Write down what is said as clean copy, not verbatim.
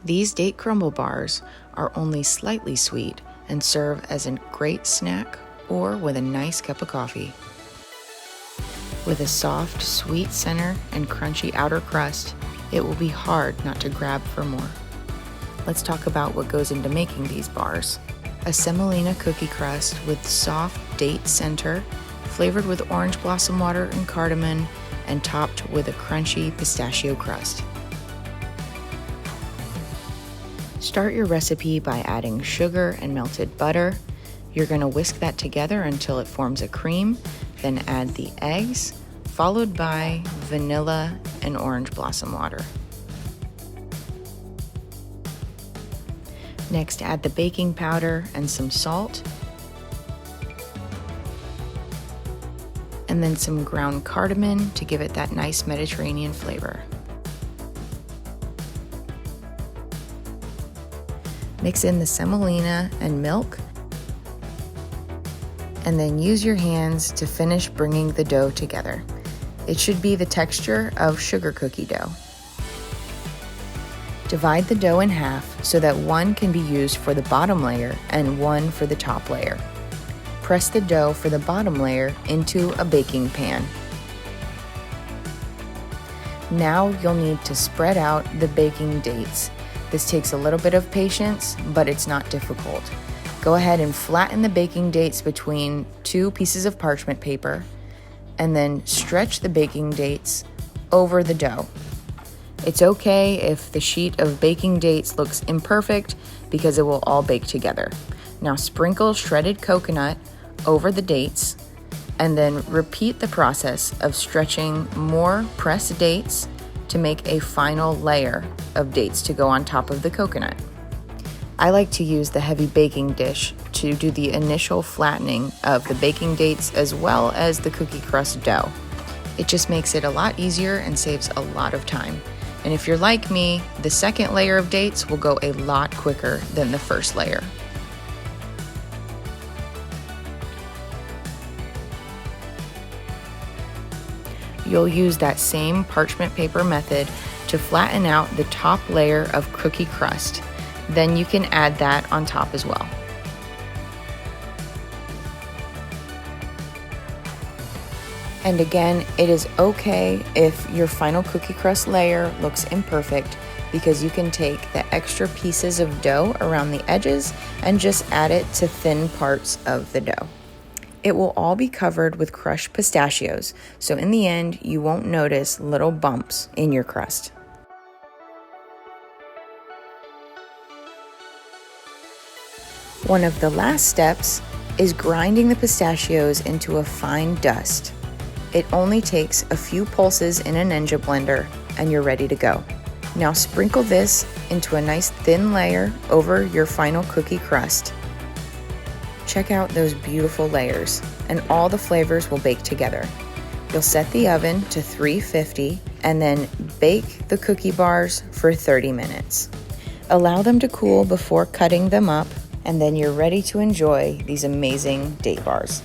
These date crumble bars are only slightly sweet and serve as a great snack or with a nice cup of coffee. With a soft, sweet center and crunchy outer crust, it will be hard not to grab for more. Let's talk about what goes into making these bars. A semolina cookie crust with soft date center, flavored with orange blossom water and cardamom, and topped with a crunchy pistachio crust. Start your recipe by adding sugar and melted butter. You're going to whisk that together until it forms a cream, then add the eggs, followed by vanilla and orange blossom water. Next, add the baking powder and some salt, and then some ground cardamom to give it that nice Mediterranean flavor. Mix in the semolina and milk, and then use your hands to finish bringing the dough together. It should be the texture of sugar cookie dough. Divide the dough in half so that one can be used for the bottom layer and one for the top layer. Press the dough for the bottom layer into a baking pan. Now you'll need to spread out the baking dates. This takes a little bit of patience, but it's not difficult. Go ahead and flatten the baking dates between two pieces of parchment paper, and then stretch the baking dates over the dough. It's okay if the sheet of baking dates looks imperfect because it will all bake together. Now sprinkle shredded coconut over the dates, and then repeat the process of stretching more pressed dates to make a final layer of dates to go on top of the coconut. I like to use the heavy baking dish to do the initial flattening of the baking dates as well as the cookie crust dough. It just makes it a lot easier and saves a lot of time. And if you're like me, the second layer of dates will go a lot quicker than the first layer. You'll use that same parchment paper method to flatten out the top layer of cookie crust. Then you can add that on top as well. And again, it is okay if your final cookie crust layer looks imperfect, because you can take the extra pieces of dough around the edges and just add it to thin parts of the dough. It will all be covered with crushed pistachios, so in the end, you won't notice little bumps in your crust. One of the last steps is grinding the pistachios into a fine dust. It only takes a few pulses in a Ninja blender and you're ready to go. Now sprinkle this into a nice thin layer over your final cookie crust. Check out those beautiful layers, and all the flavors will bake together. You'll set the oven to 350 and then bake the cookie bars for 30 minutes. Allow them to cool before cutting them up, and then you're ready to enjoy these amazing date bars.